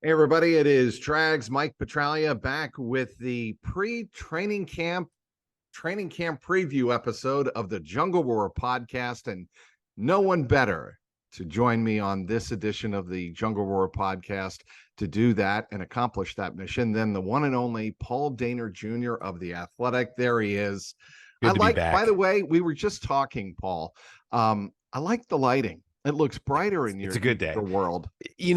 Hey everybody, it is Trags Mike Petralia back with the training camp preview episode of the JungleRoar podcast, and no one better to join me on this edition of the JungleRoar podcast to do that and accomplish that mission than the one and only Paul Dehner Jr. of The Athletic. There he is. Good to be By the back. way, we were just talking, Paul. I like the lighting. It looks brighter in It's a good your day. world. You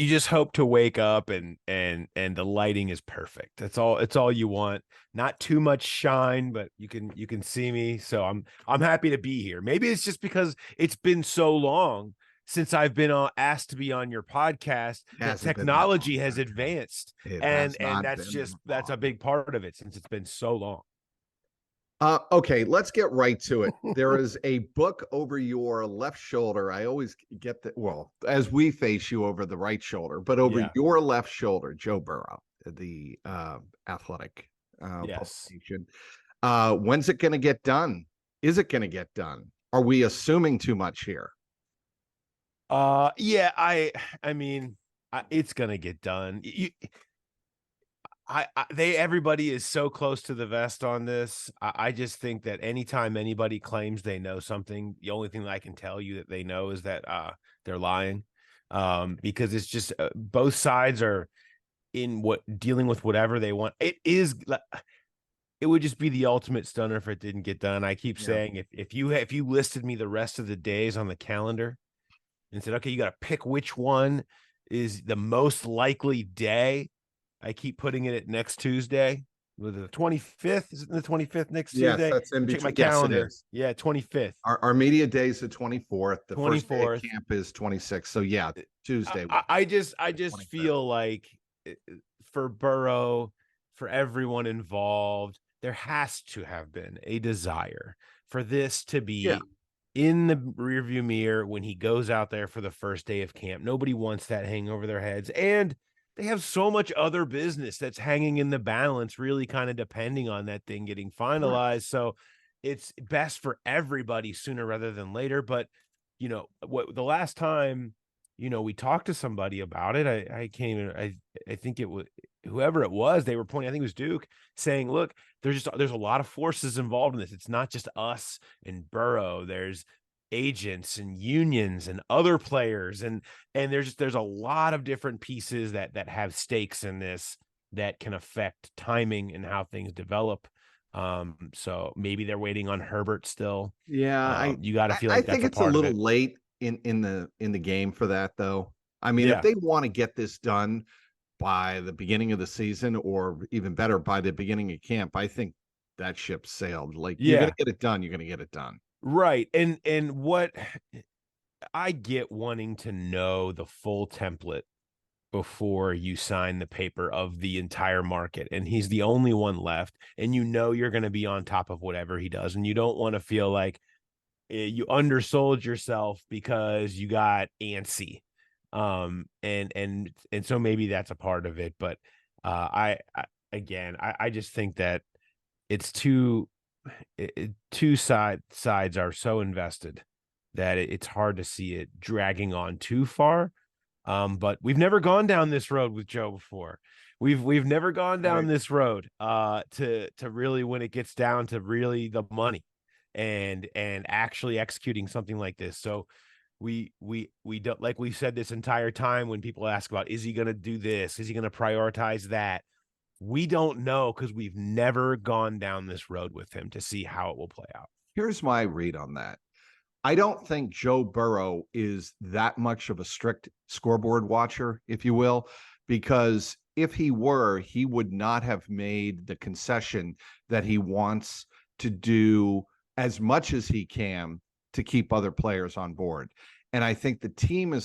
just hope to wake up and the lighting is perfect. It's all you want. Not too much shine, but you can see me. So I'm happy to be here. Maybe it's just because it's been so long since I've been asked to be on your podcast that technology has advanced. And that's a big part of it since it's been so long. Okay, let's get right to it. There is a book over your left shoulder. I always get that. Well, as we face you over the right shoulder, but over your left shoulder, Joe Burrow, the Athletic publication. When's it going to get done? Is it going to get done? Are we assuming too much here? I mean, it's going to get done. Everybody is so close to the vest on this. I just think that anytime anybody claims they know something, the only thing that I can tell you that they know is that they're lying, because it's just both sides are dealing with whatever they want. It would just be the ultimate stunner if it didn't get done. I keep saying if you listed me the rest of the days on the calendar and said, okay, you got to pick which one is the most likely day. I keep putting it at next Tuesday. With the 25th, is it the 25th next Tuesday? Yes, that's in between. Check my calendar. Yes, 25th. Our media day is the 24th. The 24th. First day of camp is 26th. So yeah, Tuesday. I just feel like for Burrow, for everyone involved, there has to have been a desire for this to be in the rearview mirror when he goes out there for the first day of camp. Nobody wants that hanging over their heads, and they have so much other business that's hanging in the balance, really kind of depending on that thing getting finalized. So it's best for everybody sooner rather than later. But, the last time, we talked to somebody about it, I think it was whoever it was, they were pointing, I think it was Duke, saying, look, there's a lot of forces involved in this. It's not just us and Burrow. There's agents and unions and other players, and there's a lot of different pieces that have stakes in this that can affect timing and how things develop. So maybe they're waiting on Herbert still. You got to feel like I think it's a little late in the game for that, though. I mean, if they want to get this done by the beginning of the season, or even better, by the beginning of camp, I think that ship sailed. Like, you're gonna get it done. You're gonna get it done. Right. And what I get wanting to know the full template before you sign the paper of the entire market. And he's the only one left. And you're going to be on top of whatever he does. And you don't want to feel like you undersold yourself because you got antsy. And so maybe that's a part of it. But I just think that it's two sides are so invested that it's hard to see it dragging on too far. But we've never gone down this road with Joe before. We've never gone down this road to really, when it gets down to really the money and actually executing something like this. So we don't, like we said this entire time, when people ask about, is he going to do this? Is he going to prioritize that? We don't know, because we've never gone down this road with him to see how it will play out. Here's my read on that. I don't think Joe Burrow is that much of a strict scoreboard watcher, if you will, because if he were, he would not have made the concession that he wants to do as much as he can to keep other players on board. And I think the team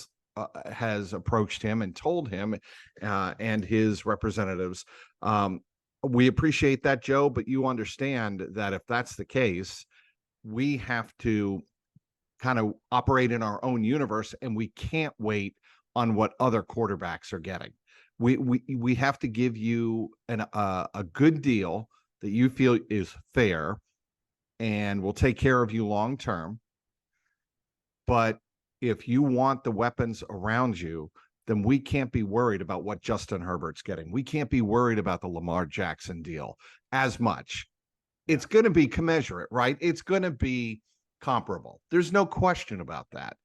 has approached him and told him and his representatives, we appreciate that, Joe, but you understand that if that's the case, we have to kind of operate in our own universe, and we can't wait on what other quarterbacks are getting. We have to give you a good deal that you feel is fair and will take care of you long term. But if you want the weapons around you, then we can't be worried about what Justin Herbert's getting. We can't be worried about the Lamar Jackson deal as much. It's going to be commensurate, right? It's going to be comparable. There's no question about that.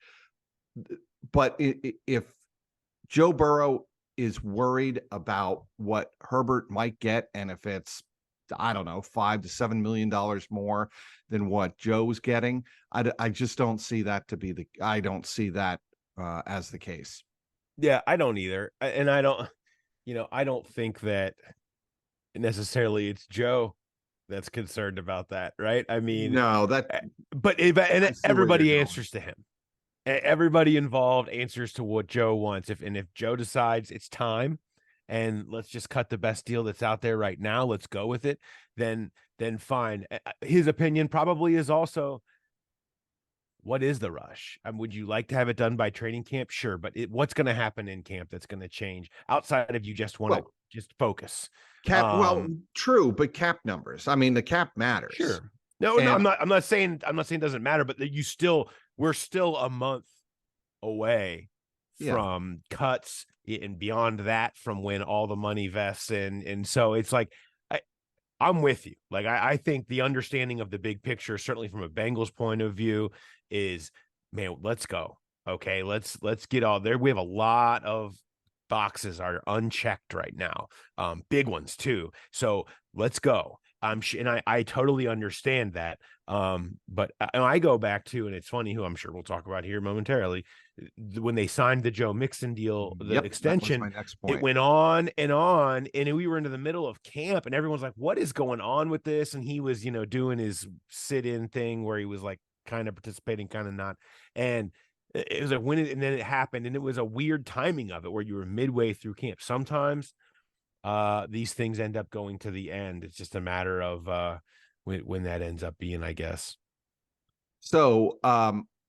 But if Joe Burrow is worried about what Herbert might get, and if it's, I don't know, $5 to $7 million more than what Joe's getting, I just don't see that to be I don't see that as the case. Yeah, I don't either. And I don't, I don't think that necessarily it's Joe that's concerned about that, right? I mean, no, but everybody answers to him. Everybody involved answers to what Joe wants. If Joe decides it's time and let's just cut the best deal that's out there right now, let's go with it, then fine. His opinion probably is also, what is the rush? Would you like to have it done by training camp? Sure. But what's going to happen in camp that's going to change outside of you just want to just focus? Cap, true, but cap numbers. I mean, the cap matters. Sure. No, I'm not saying it doesn't matter, but we're still a month away from cuts, and beyond that from when all the money vests in. And so it's like, I'm with you. Like, I think the understanding of the big picture, certainly from a Bengals point of view, is, man, let's go. Okay, let's get all there. We have a lot of boxes are unchecked right now, big ones too. So let's go. And I totally understand that. But I go back to, and it's funny, who I'm sure we'll talk about here momentarily, when they signed the Joe Mixon deal, the extension, it went on, and we were into the middle of camp, and everyone's like, what is going on with this? And he was, doing his sit-in thing where he was like kind of participating, kind of not. And it was like, and then it happened, and it was a weird timing of it where you were midway through camp. Sometimes these things end up going to the end. It's just a matter of when that ends up being, I guess. So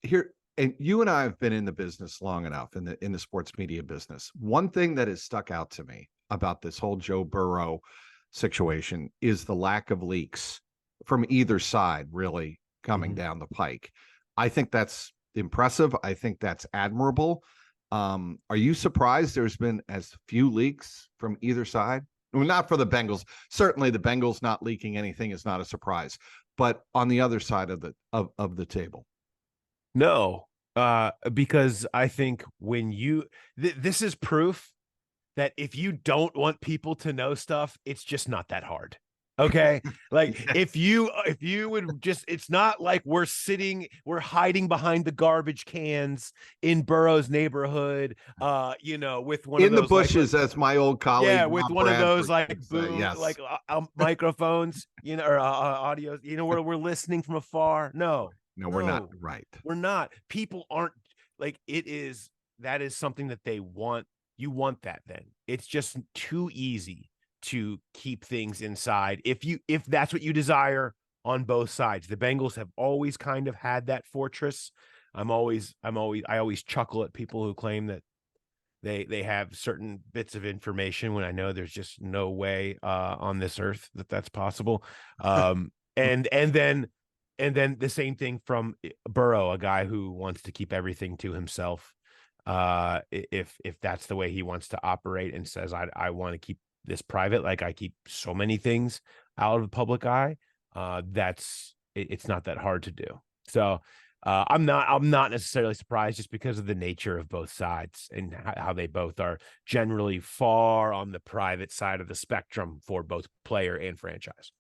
here, and you and I have been in the business long enough, in the sports media business. One thing that has stuck out to me about this whole Joe Burrow situation is the lack of leaks from either side really coming down the pike. I think that's impressive. I think that's admirable. Are you surprised there's been as few leaks from either side? Well, not for the Bengals. Certainly the Bengals not leaking anything is not a surprise, but on the other side of the table. No, because I think when this is proof that if you don't want people to know stuff, it's just not that hard. Okay. Like if you would just, it's not like we're hiding behind the garbage cans in Burrow's neighborhood, with one in of those, the bushes, as my old colleague. Yeah. With Bob one Bradford of those like boom, yes. like microphones, or audio, where we're listening from afar. No, we're not. Right. We're not. People aren't like, that is something that they want. You want that. Then it's just too easy to keep things inside if that's what you desire on both sides. The Bengals have always kind of had that fortress. I always chuckle at people who claim that they have certain bits of information when I know there's just no way on this earth that that's possible. And then the same thing from Burrow, a guy who wants to keep everything to himself. If that's the way he wants to operate, and says, I want to keep this private, like I keep so many things out of the public eye, it's not that hard to do. So I'm not necessarily surprised, just because of the nature of both sides and how they both are generally far on the private side of the spectrum for both player and franchise.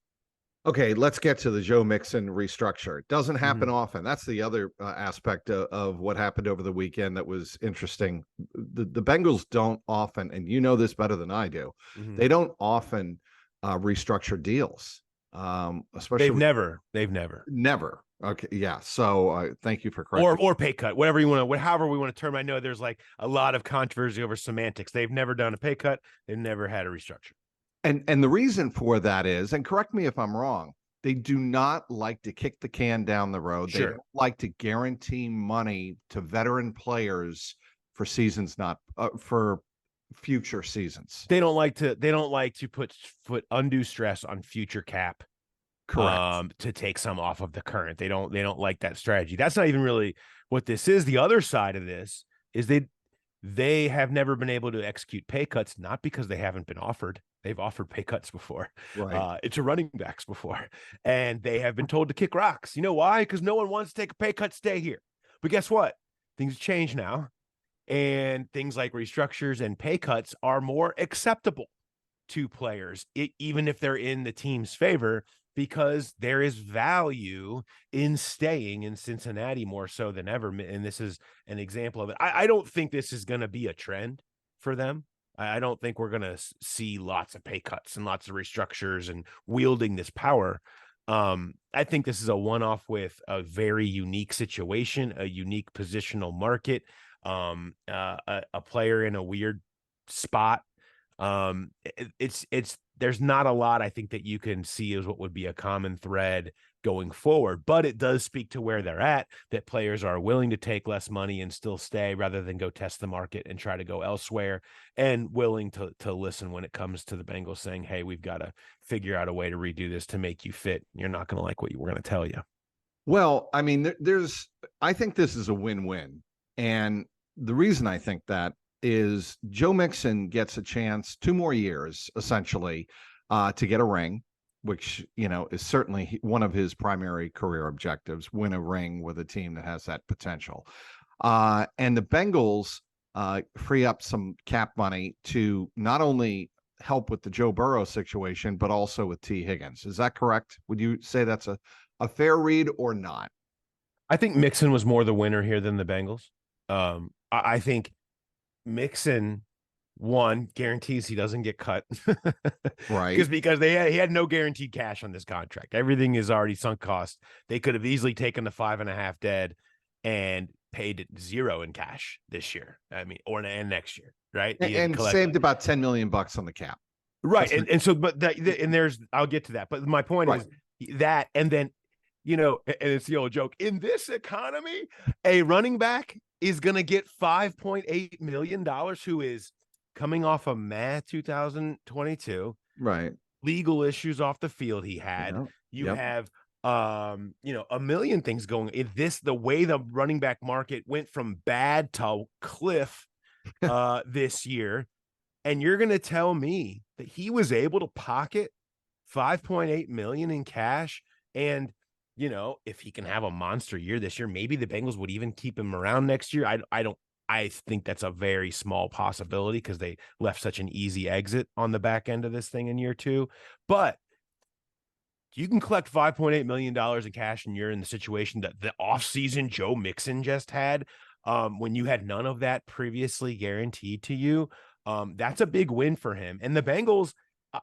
Okay, let's get to the Joe Mixon restructure. It doesn't happen often. That's the other aspect of what happened over the weekend that was interesting. The Bengals don't often, and you know this better than I do, they don't often restructure deals. Especially they've never. Okay, yeah. So thank you for correcting. Or pay cut, whatever you want to, however we want to term. I know there's like a lot of controversy over semantics. They've never done a pay cut. They've never had a restructure. And the reason for that is, and correct me if I'm wrong, they do not like to kick the can down the road. Sure. They don't like to guarantee money to veteran players for seasons, not for future seasons. They don't like to put undue stress on future cap. Correct. To take some off of the current. They don't like that strategy. That's not even really what this is. The other side of this is they have never been able to execute pay cuts, not because they haven't been offered. They've offered pay cuts before. Right. It's a running backs before. And they have been told to kick rocks. You know why? Because no one wants to take a pay cut, stay here. But guess what? Things change now. And things like restructures and pay cuts are more acceptable to players, even if they're in the team's favor, because there is value in staying in Cincinnati more so than ever. And this is an example of it. I don't think this is going to be a trend for them. I don't think we're going to see lots of pay cuts and lots of restructures and wielding this power. I think this is a one-off with a very unique situation, a unique positional market, a player in a weird spot. There's not a lot I think that you can see as what would be a common thread going forward, but it does speak to where they're at, that players are willing to take less money and still stay rather than go test the market and try to go elsewhere, and willing to listen when it comes to the Bengals saying, hey, we've got to figure out a way to redo this to make you fit. You're not going to like what we're going to tell you. Well, I mean, I think this is a win-win. And the reason I think that is Joe Mixon gets a chance 2 more years, essentially, to get a ring, which, is certainly one of his primary career objectives, win a ring with a team that has that potential. And the Bengals free up some cap money to not only help with the Joe Burrow situation, but also with T Higgins. Is that correct? Would you say that's a fair read or not? I think Mixon was more the winner here than the Bengals. I think Mixon, one, guarantees he doesn't get cut. Right. Because he had no guaranteed cash on this contract. Everything is already sunk cost. They could have easily taken the 5.5 dead and paid 0 in cash this year. I mean, and next year, right? And saved about $10 million on the cap. Right. I'll get to that. But my point is that, and then, and it's the old joke, in this economy, a running back is going to get $5.8 million, who is coming off of May 2022. Right. Legal issues off the field he had. You have, a million things going in this, the way the running back market went from bad to cliff this year. And you're going to tell me that he was able to pocket $5.8 million in cash, and if he can have a monster year this year, maybe the Bengals would even keep him around next year. I think that's a very small possibility because they left such an easy exit on the back end of this thing in year 2. But you can collect $5.8 million in cash, and you're in the situation that the offseason Joe Mixon just had, when you had none of that previously guaranteed to you. That's a big win for him. And the Bengals,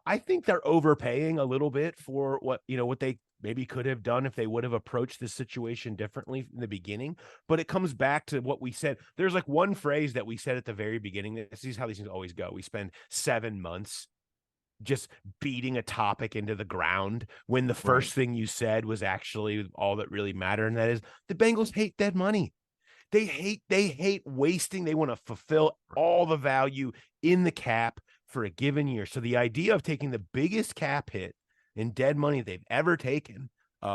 I think they're overpaying a little bit for what they maybe could have done if they would have approached this situation differently in the beginning. But it comes back to what we said. There's like one phrase that we said at the very beginning. This is how these things always go. We spend 7 months just beating a topic into the ground when the first thing you said was actually all that really mattered. And that is, the Bengals hate dead money. They hate wasting. They want to fulfill all the value in the cap for a given year. So the idea of taking the biggest cap hit in dead money they've ever taken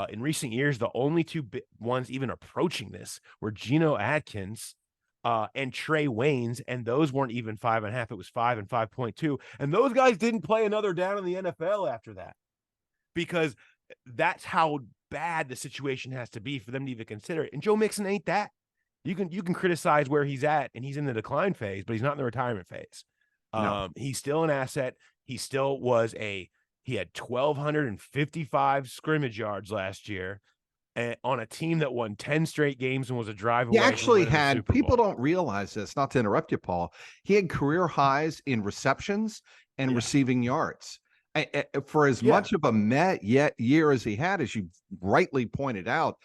in recent years, the only 2 ones even approaching this were Geno Atkins and Trey Waynes, and those weren't even 5.5. It was 5 and 5.2, and those guys didn't play another down in the NFL after that, because that's how bad the situation has to be for them to even consider it. And Joe Mixon ain't that. You can criticize where he's at, and he's in the decline phase, but he's not in the retirement phase. No. He's still an asset. He still was he had 1,255 scrimmage yards last year on a team that won 10 straight games and was a drive away. He actually had, people don't realize this, not to interrupt you, Paul, he had career highs in receptions and receiving yards. For as much of a year as he had, as you rightly pointed out,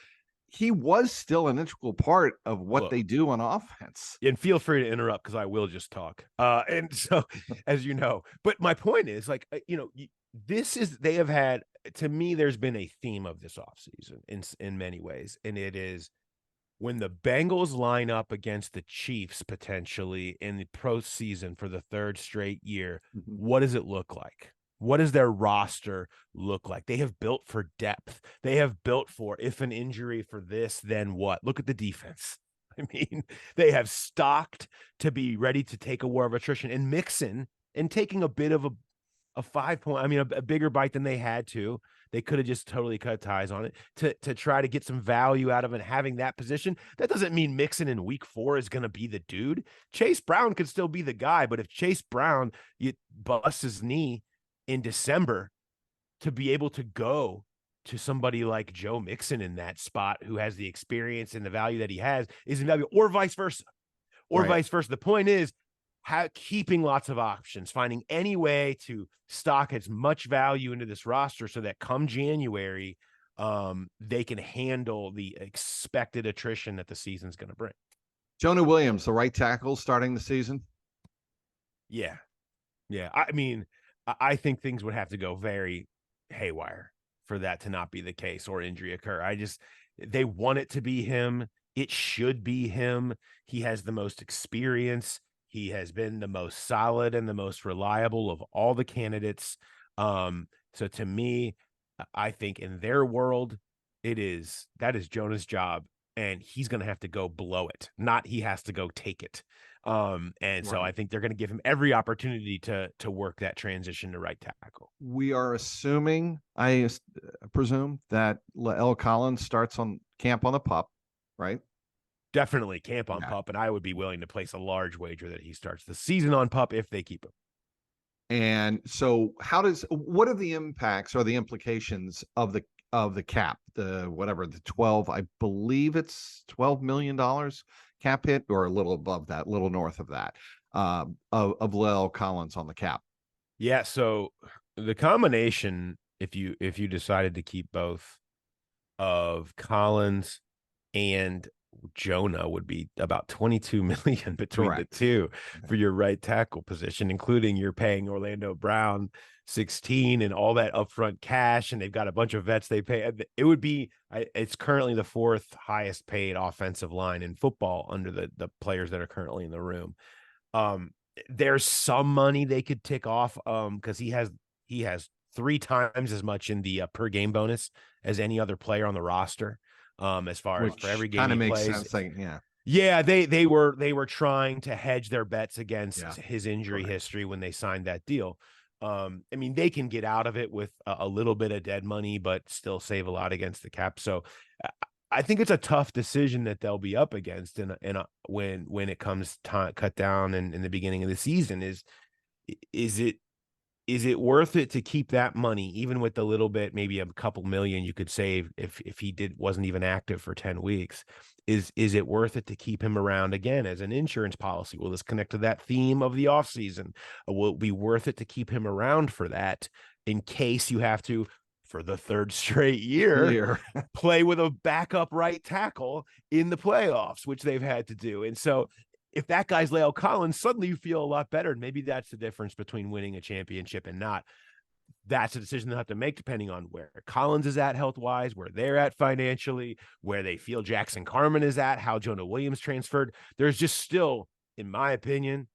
he was still an integral part of what they do on offense. And feel free to interrupt, because I will just talk. And so, as you know, but my point is, like, they have had, to me, there's been a theme of this offseason in many ways. And it is, when the Bengals line up against the Chiefs potentially in the postseason for the 3rd straight year, what does it look like? What does their roster look like? They have built for depth. They have built for, if an injury for this, then what? Look at the defense. I mean, they have stocked to be ready to take a war of attrition, and Mixon, and taking a bit of a 5 point, I mean, a bigger bite than they had to. They could have just totally cut ties on it to try to get some value out of it, having that position. That doesn't mean Mixon in week 4 is going to be the dude. Chase Brown could still be the guy, but if Chase Brown busts his knee in December, to be able to go to somebody like Joe Mixon in that spot, who has the experience and the value that he has, is invaluable, or vice versa. The point is, keeping lots of options, finding any way to stock as much value into this roster so that come January, they can handle the expected attrition that the season's going to bring. Jonah Williams, the right tackle, starting the season. Yeah. I mean, I think things would have to go very haywire for that to not be the case, or injury occur. They want it to be him. It should be him. He has the most experience. He has been the most solid and the most reliable of all the candidates. So to me, I think in their world, that is Jonah's job, and he's going to have to go blow it, not he has to go take it. So I think they're going to give him every opportunity to work that transition to right tackle. We are assuming, I presume, that L. Collins starts on camp on the PUP, right? Definitely camp on PUP, and I would be willing to place a large wager that he starts the season on PUP if they keep him. And so what are the impacts or the implications of the cap, the 12, I believe it's $12 million cap hit, or a little above that, a little north of that, of La'el Collins on the cap? Yeah. So the combination, if you decided to keep both of Collins and Jonah, would be about 22 million between the two for your right tackle position, including you're paying Orlando Brown 16 and all that upfront cash, and they've got a bunch of vets they pay. It would be, it's currently the 4th highest paid offensive line in football under the players that are currently in the room. There's some money they could tick off, because he has 3 times as much in the per game bonus as any other player on the roster. As far as for every game he plays. They were trying to hedge their bets against his injury history when they signed that deal. I mean, they can get out of it with a little bit of dead money, but still save a lot against the cap. So I think it's a tough decision that they'll be up against when it comes time cut down in the beginning of the season. Is it worth it to keep that money, even with a little bit, maybe a couple million you could save if he wasn't even active for 10 weeks? Is it worth it to keep him around again as an insurance policy? Will this connect to that theme of the offseason? Will it be worth it to keep him around for that, in case you have to, for the 3rd straight year, play with a backup right tackle in the playoffs, which they've had to do? And so if that guy's La'el Collins, suddenly you feel a lot better. And maybe that's the difference between winning a championship and not. That's a decision they'll have to make depending on where Collins is at health-wise, where they're at financially, where they feel Jackson Carman is at, how Jonah Williams transferred. There's just still, in my opinion,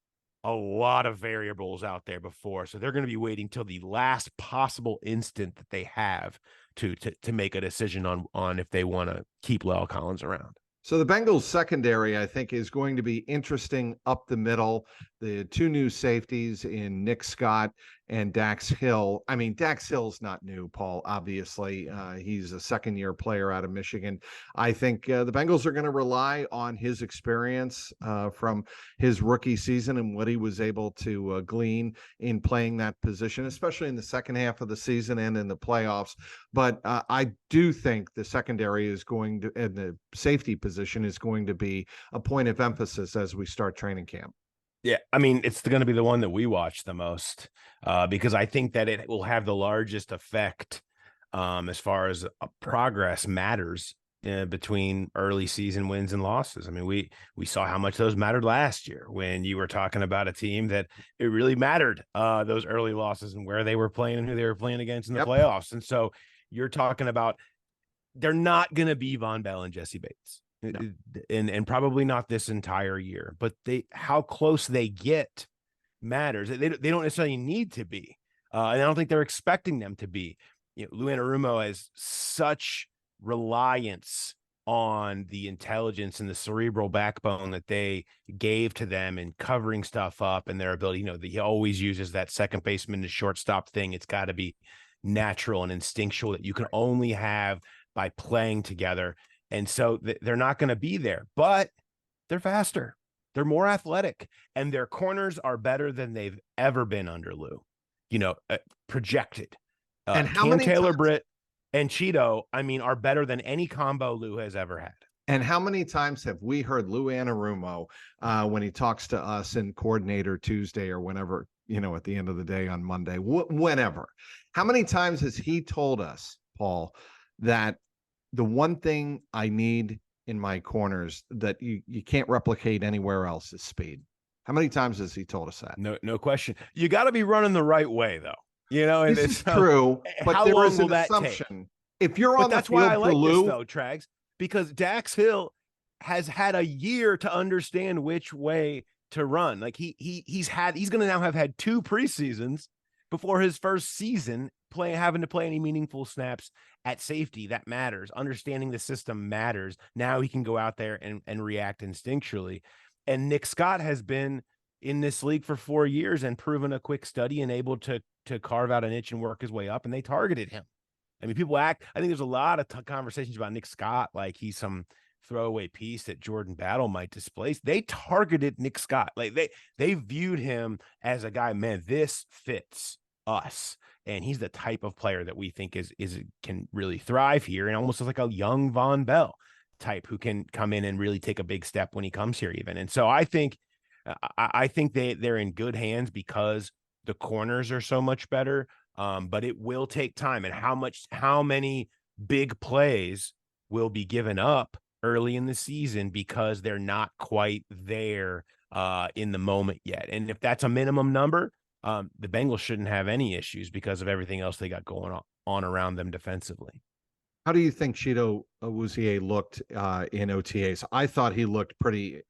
a lot of variables out there before. So they're going to be waiting till the last possible instant that they have to make a decision on if they want to keep La'el Collins around. So the Bengals secondary, I think, is going to be interesting up the middle. The 2 new safeties in Nick Scott and Dax Hill. I mean, Dax Hill's not new, Paul, obviously. He's a second-year player out of Michigan. I think the Bengals are going to rely on his experience from his rookie season and what he was able to glean in playing that position, especially in the second half of the season and in the playoffs. But I do think the secondary is going to, and the safety position is going to be a point of emphasis as we start training camp. Yeah, I mean, it's going to be the one that we watch the most, because I think that it will have the largest effect as far as progress matters between early season wins and losses. I mean, we saw how much those mattered last year when you were talking about a team that it really mattered, those early losses and where they were playing and who they were playing against in the playoffs. And so you're talking about, they're not going to be Von Bell and Jesse Bates. No. And probably not this entire year, but how close they get matters. They don't necessarily need to be, and I don't think they're expecting them to be. Lou Anarumo has such reliance on the intelligence and the cerebral backbone that they gave to them and covering stuff up and their ability. He always uses that second baseman to shortstop thing. It's got to be natural and instinctual that you can only have by playing together. And so they're not going to be there, but they're faster. They're more athletic, and their corners are better than they've ever been under Lou, projected. And how Cam many Taylor-Britt and Cheeto, are better than any combo Lou has ever had. And how many times have we heard Lou Anarumo when he talks to us in Coordinator Tuesday or whenever, at the end of the day on Monday, whenever, how many times has he told us, Paul, that the one thing I need in my corners that you can't replicate anywhere else is speed? How many times has he told us that? No question. You got to be running the right way, though. And this is true, but there is an assumption. If you're on the field why I like for Lou, this, though, Trags, because Dax Hill has had a year to understand which way to run. Like he's going to now have had 2 preseasons before his first season having to play any meaningful snaps at safety. That matters. Understanding the system matters. Now he can go out there and react instinctually. And Nick Scott has been in this league for 4 years and proven a quick study and able to carve out a niche and work his way up. And they targeted him. People I think there's a lot of conversations about Nick Scott, like he's some throwaway piece that Jordan Battle might displace. They targeted Nick Scott. Like they viewed him as a guy, man, this fits us. And he's the type of player that we think can really thrive here, and almost like a young Von Bell type who can come in and really take a big step when he comes here even. And so I think they're in good hands because the corners are so much better. But it will take time, and how many big plays will be given up early in the season because they're not quite there in the moment yet. And if that's a minimum number, the Bengals shouldn't have any issues because of everything else they got going on around them defensively. How do you think Cheeto Awuzie looked in OTAs? I thought he looked pretty,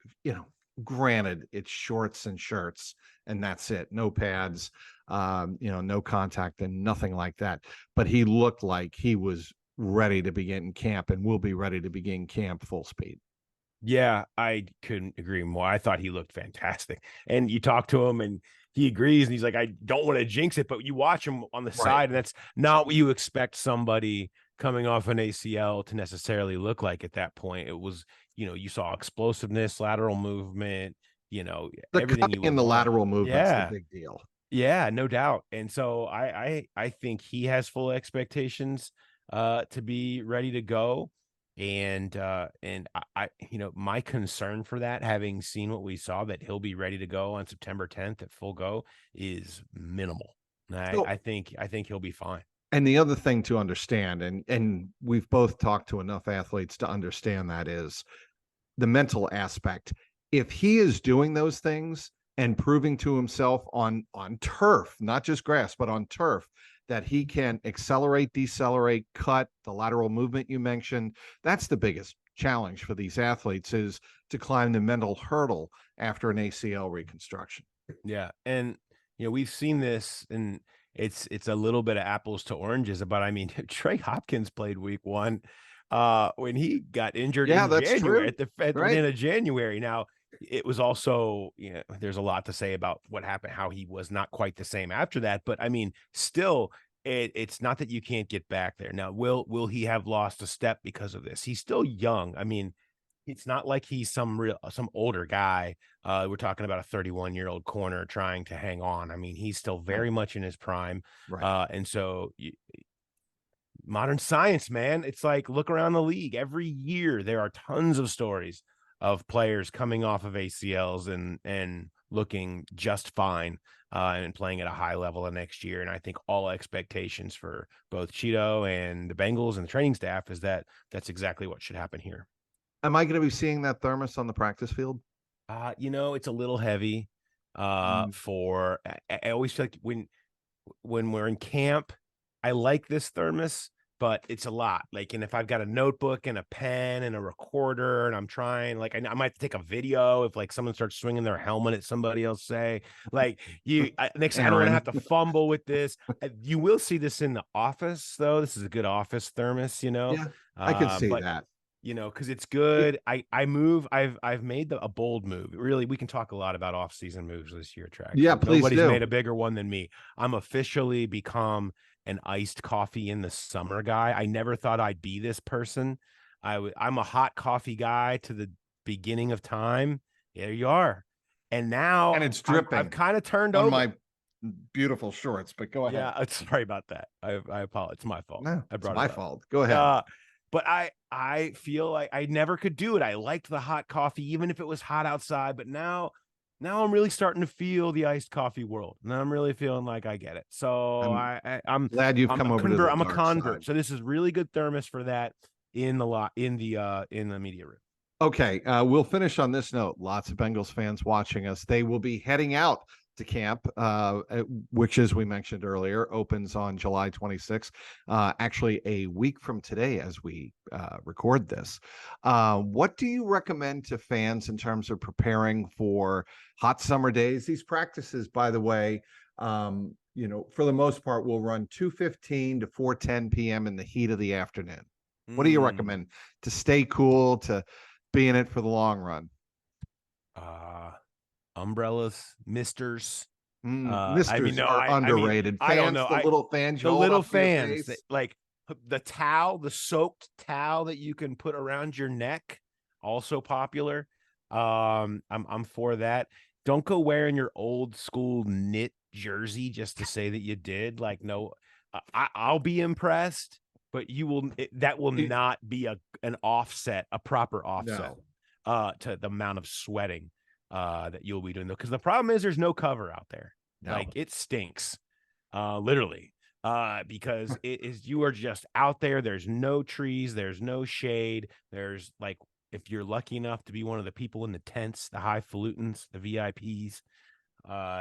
granted it's shorts and shirts and that's it. No pads, no contact and nothing like that. But he looked like he was ready to begin camp and will be ready to begin camp full speed. Yeah, I couldn't agree more. I thought he looked fantastic. And you talk to him and he agrees and he's like, I don't want to jinx it, but you watch him on the side and that's not what you expect somebody coming off an ACL to necessarily look like at that point. It was, you saw explosiveness, lateral movement, the everything cutting in the lateral movement's the big deal. Yeah, no doubt. And so I think he has full expectations to be ready to go. And I my concern for that, having seen what we saw, that he'll be ready to go on September 10th at full go, is minimal. I think he'll be fine. And the other thing to understand, and we've both talked to enough athletes to understand, that is the mental aspect. If he is doing those things and proving to himself on turf, not just grass, but on turf, that he can accelerate, decelerate, cut, the lateral movement you mentioned, that's the biggest challenge for these athletes, is to climb the mental hurdle after an ACL reconstruction. Yeah. And, we've seen this, and it's a little bit of apples to oranges, but Trey Hopkins played week 1 when he got injured in January, at the end of January. Now, it was also, there's a lot to say about what happened, how he was not quite the same after that. But still, it's not that you can't get back there. Now, will he have lost a step because of this? He's still young. It's not like he's some older guy. We're talking about a 31-year-old corner trying to hang on. He's still very much in his prime. Right. And so modern science, man, it's like, look around the league. Every year there are tons of stories of players coming off of ACLs and looking just fine and playing at a high level the next year. And I think all expectations for both Cheeto and the Bengals and the training staff is that that's exactly what should happen here. Am I going to be seeing that thermos on the practice field? It's a little heavy I always feel like when we're in camp, I like this thermos, but it's a lot. And if I've got a notebook and a pen and a recorder and I'm trying, I might take a video if someone starts swinging their helmet at somebody else, next I don't want to have to fumble with this. You will see this in the office though. This is a good office thermos, Yeah, I can see that. because it's good. I've made a bold move. Really, we can talk a lot about off-season moves this year, Trax. Yeah, please Nobody's do. made a bigger one than me. I'm officially become an iced coffee in the summer guy. I never thought I'd be this person. I'm a hot coffee guy to the beginning of time. There you are. And now And it's dripping I've kind of turned on over. my beautiful shorts, but go ahead. Yeah, sorry about that. I apologize. It's my fault. No, I brought it's my it up. fault. Go ahead. But I feel like I never could do it. I liked the hot coffee, even if it was hot outside. But now I'm really starting to feel the iced coffee world. And I'm really feeling like I get it. So I'm glad you've come over to the I'm a dark convert. side. So this is really good thermos for that in the media room. Okay, we'll finish on this note. Lots of Bengals fans watching us. They will be heading out to camp, which, as we mentioned earlier, opens on July 26th, actually a week from today as we record this. What do you recommend to fans in terms of preparing for hot summer days? These practices, by the way, for the most part, will run 2:15 to 4:10 p.m. in the heat of the afternoon. What do you recommend to stay cool, to be in it for the long run? Umbrellas, misters. Misters are underrated. I don't know. The little fans, the little fans, like the towel, the soaked towel that you can put around your neck, also popular. I'm for that. Don't go wearing your old school knit jersey just to say that you did. Like, no, I'll be impressed, but that will not be an offset, a proper offset to the amount of sweating that you'll be doing, though, because the problem is there's no cover out there. Like, it stinks, literally, because you are just out there. There's no trees, there's no shade. There's, like, if you're lucky enough to be one of the people in the tents, the highfalutins, the VIPs,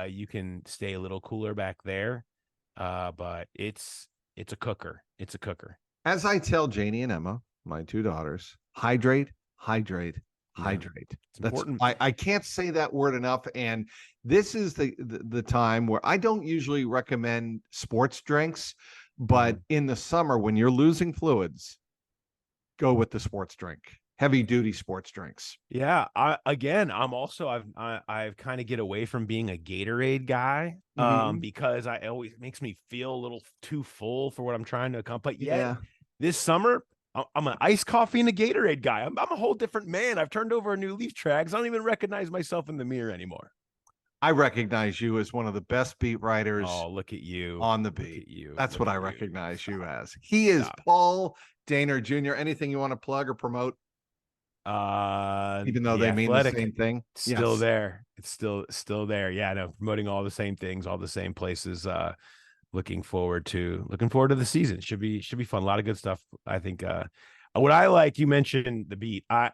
you can stay a little cooler back there. But it's a cooker. It's a cooker. As I tell Janie and Emma, my two daughters, hydrate, hydrate, hydrate. That's important. I can't say that word enough. And this is the time where I don't usually recommend sports drinks, but in the summer when you're losing fluids, go with the sports drink. Heavy duty sports drinks. Yeah. I'm also I've kind of get away from being a Gatorade guy, because it makes me feel a little too full for what I'm trying to accomplish. Yet this summer, I'm an iced coffee and a Gatorade guy. I'm a whole different man. I've turned over a new leaf, Trags. I don't even recognize myself in the mirror anymore. I recognize you as one of the best beat writers. Oh, look at you on the beat. That's what I recognize you as. He is Paul Dehner Jr. Anything you want to plug or promote? Even though they mean the same thing, still there. It's still there. Yeah, no, promoting all the same things, all the same places. Looking forward to the season. Should be fun. A lot of good stuff. I think what I like, you mentioned the beat. I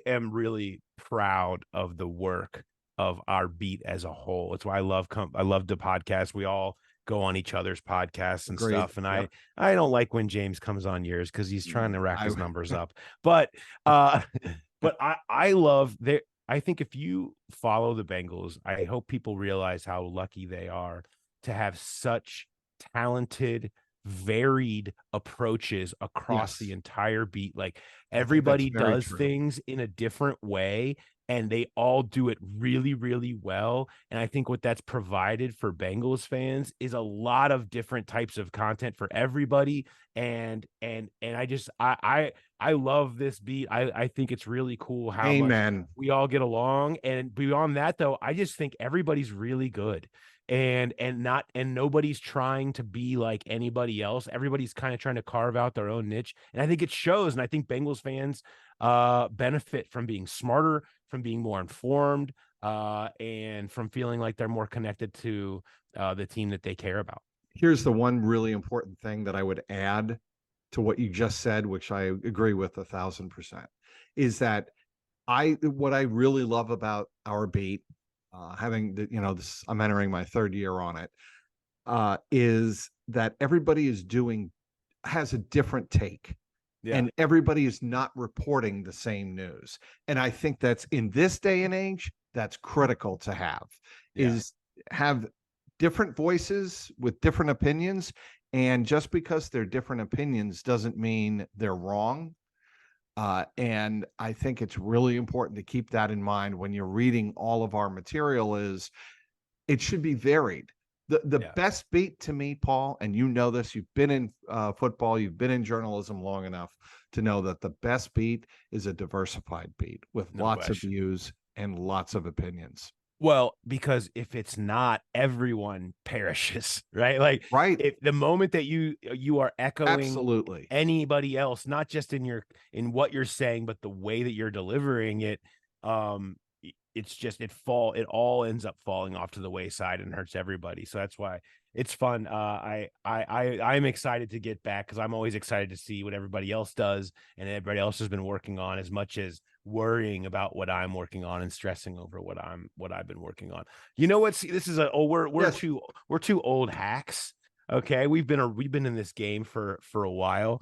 am really proud of the work of our beat as a whole. It's why I love the podcast. We all go on each other's podcasts and stuff. And I don't like when James comes on yours because he's trying to rack his numbers up. But I love that. I think if you follow the Bengals, I hope people realize how lucky they are to have such talented, varied approaches across the entire beat. Like, everybody does things in a different way, and they all do it really, really well. And I think what that's provided for Bengals fans is a lot of different types of content for everybody. And I love this beat. I think it's really cool how much we all get along. And beyond that, though, I just think everybody's really good. And nobody's trying to be like anybody else. Everybody's kind of trying to carve out their own niche. And I think it shows. And I think Bengals fans benefit from being smarter, from being more informed, and from feeling like they're more connected to the team that they care about. Here's the one really important thing that I would add to what you just said, which I agree with 1,000%, is that what I really love about our beat, having this, I'm entering my third year on it, is that everybody has a different take. Yeah. And everybody is not reporting the same news. And I think that's, in this day and age, that's critical to have, is have different voices with different opinions. And just because they're different opinions doesn't mean they're wrong. And I think it's really important to keep that in mind when you're reading all of our material. Is it should be varied. The best beat to me, Paul, and you know this, you've been in football, you've been in journalism long enough to know that the best beat is a diversified beat with lots of views and lots of opinions. Well, because if it's not, everyone perishes, right? Like, right. If the moment that you are echoing absolutely anybody else, not just in what you're saying, but the way that you're delivering it, it's just it all ends up falling off to the wayside and hurts everybody. So that's why it's fun. I'm excited to get back, because I'm always excited to see what everybody else does and everybody else has been working on, as much as worrying about what I'm working on and stressing over what I've been working on. You know what? See, this is we're two old hacks. Okay, we've been in this game for a while.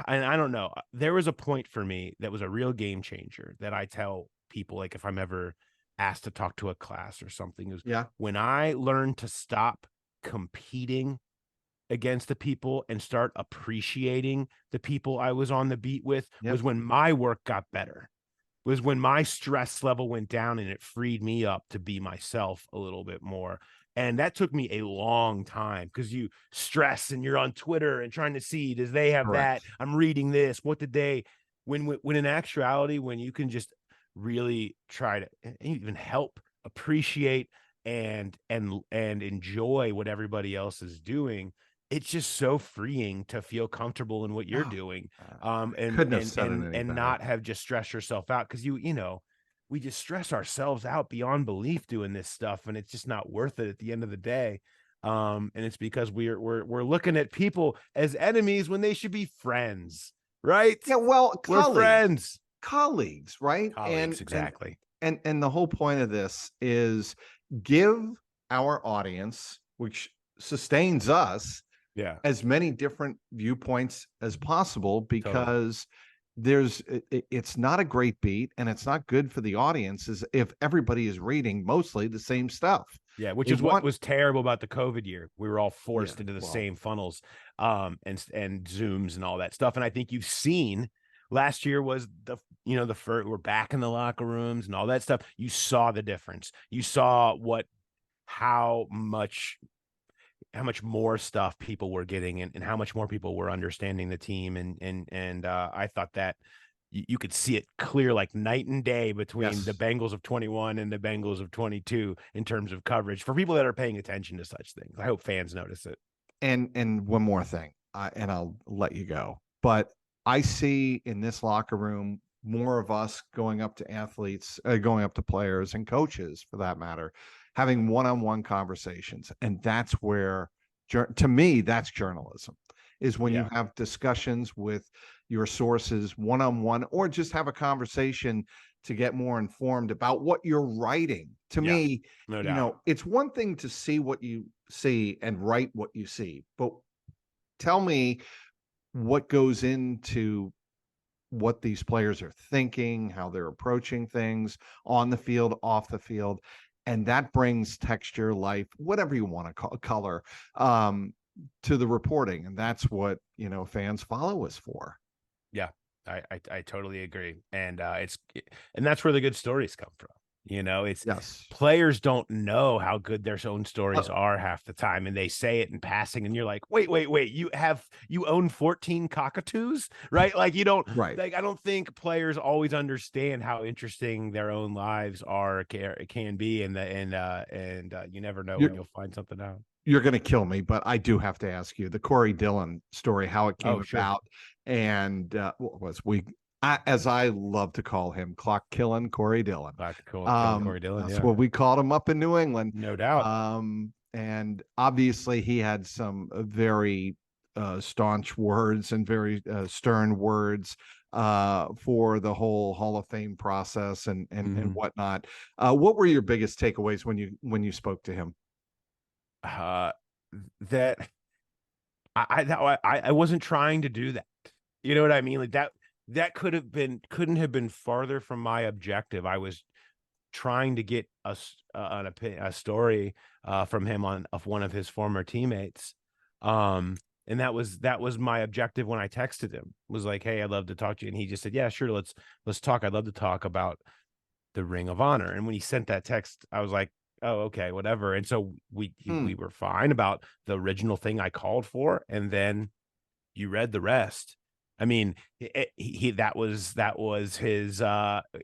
And I don't know, there was a point for me that was a real game changer that I tell people, like, if I'm ever asked to talk to a class or something, is when I learned to stop competing against the people and start appreciating the people I was on the beat with, was when my work got better, was when my stress level went down, and it freed me up to be myself a little bit more. And that took me a long time, because you stress and you're on Twitter and trying to see, does they have that? I'm reading this. What did they, when in actuality, when you can just really try to even help appreciate and enjoy what everybody else is doing, it's just so freeing to feel comfortable in what you're doing. And not have just stress yourself out, because we just stress ourselves out beyond belief doing this stuff, and it's just not worth it at the end of the day. And it's because we're looking at people as enemies when they should be friends, right? Yeah, well, we're friends, colleagues, right? Colleagues, exactly. And the whole point of this is give our audience, which sustains us, as many different viewpoints as possible, because it's not a great beat, and it's not good for the audience if everybody is reading mostly the same stuff. Yeah, which is what was terrible about the COVID year. We were all forced into the same funnels, and Zooms and all that stuff. And I think you've seen last year was the first, we're back in the locker rooms and all that stuff. You saw the difference. You saw how much more stuff people were getting, and how much more people were understanding the team. And I thought that you could see it clear, like night and day, between the Bengals of 21 and the Bengals of 22 in terms of coverage, for people that are paying attention to such things. I hope fans notice it. And one more thing, and I'll let you go, but I see in this locker room more of us going up to athletes, going up to players and coaches, for that matter, having one-on-one conversations. And that's where, to me, that's journalism, is when you have discussions with your sources one-on-one, or just have a conversation to get more informed about what you're writing. To me, it's one thing to see what you see and write what you see, but tell me what goes into what these players are thinking, how they're approaching things on the field, off the field. And that brings texture, life, whatever you want to call color, to the reporting. And that's what, fans follow us for. Yeah, I totally agree. And that's where the good stories come from. It's players don't know how good their own stories are half the time, and they say it in passing, and you're like, wait, you own 14 cockatoos, right? Like, you don't, like, I don't think players always understand how interesting their own lives can be, and you never know when you'll find something out. You're going to kill me, but I do have to ask you the Corey Dillon story, how it came about, and what was as I love to call him, clock killing Corey Dillon. Corey Dillon. That's what we called him up in New England. No doubt. And obviously he had some very staunch words and very stern words for the whole Hall of Fame process and whatnot. What were your biggest takeaways when you spoke to him? That I wasn't trying to do that. You know what I mean? Like that couldn't have been farther from my objective. I was trying to get a story from him of one of his former teammates. And that was my objective when I texted him, was like, hey, I'd love to talk to you. And he just said, yeah, sure. Let's talk. I'd love to talk about the Ring of Honor. And when he sent that text, I was like, oh, okay, whatever. And so we were fine about the original thing I called for. And then you read the rest. I mean, that was his,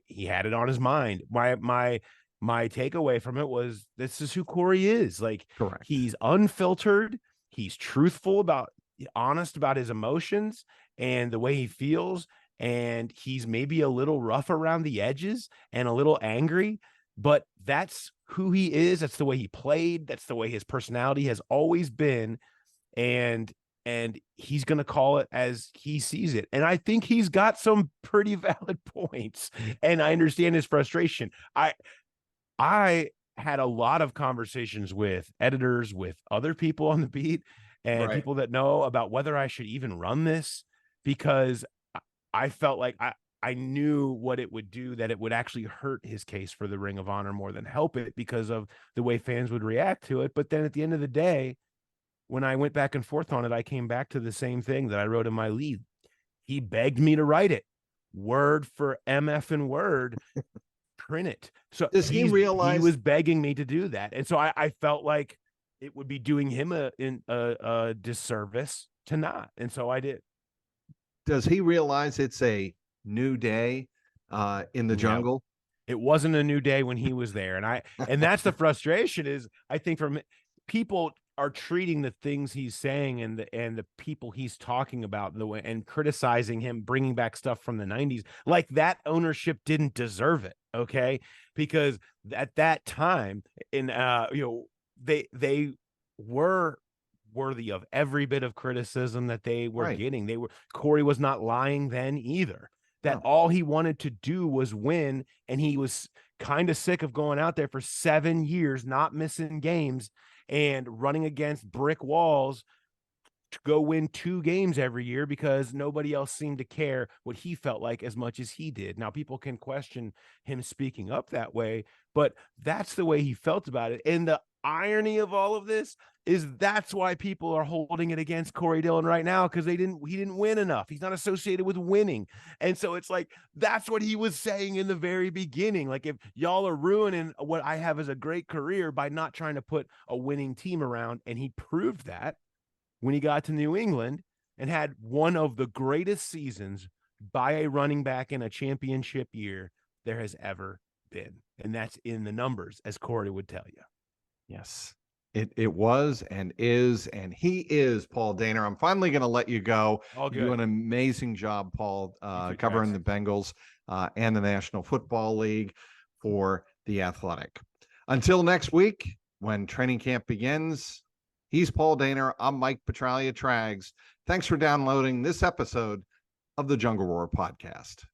he had it on his mind. My takeaway from it was, this is who Corey is. Like, Correct. He's unfiltered. He's truthful, honest about his emotions and the way he feels. And he's maybe a little rough around the edges and a little angry, but that's who he is. That's the way he played. That's the way his personality has always been. And he's going to call it as he sees it. And I think he's got some pretty valid points. And I understand his frustration. I had a lot of conversations with editors, with other people on the beat, and people that know about whether I should even run this, because I felt like I knew what it would do, that it would actually hurt his case for the Ring of Honor more than help it, because of the way fans would react to it. But then at the end of the day, when I went back and forth on it, I came back to the same thing that I wrote in my lead. He begged me to write it word for MF and word. Print it. So does he realize he was begging me to do that? And so I felt like it would be doing him a disservice to not. And so I did. Does he realize it's a new day in the jungle? It wasn't a new day when he was there. And that's the frustration, is I think from people are treating the things he's saying and the people he's talking about the way, and criticizing him, bringing back stuff from the 90s, like that ownership didn't deserve it. Okay. Because at that time they were worthy of every bit of criticism that they were getting. Corey was not lying then either, that all he wanted to do was win. And he was kind of sick of going out there for 7 years, not missing games and running against brick walls to go win 2 games every year, because nobody else seemed to care what he felt like as much as he did. Now, people can question him speaking up that way, but that's the way he felt about it. And the irony of all of this is that's why people are holding it against Corey Dillon right now, because he didn't win enough. He's not associated with winning. And so it's like, that's what he was saying in the very beginning. Like, if y'all are ruining what I have as a great career by not trying to put a winning team around. And he proved that when he got to New England and had one of the greatest seasons by a running back in a championship year there has ever been. And that's in the numbers, as Corey would tell you. Yes, it was and is, and he is Paul Dehner. I'm finally going to let you go. All good. You do an amazing job, Paul, covering the Bengals and the National Football League for The Athletic. Until next week, when training camp begins, he's Paul Dehner. I'm Mike Petralia Trags. Thanks for downloading this episode of the Jungle Roar podcast.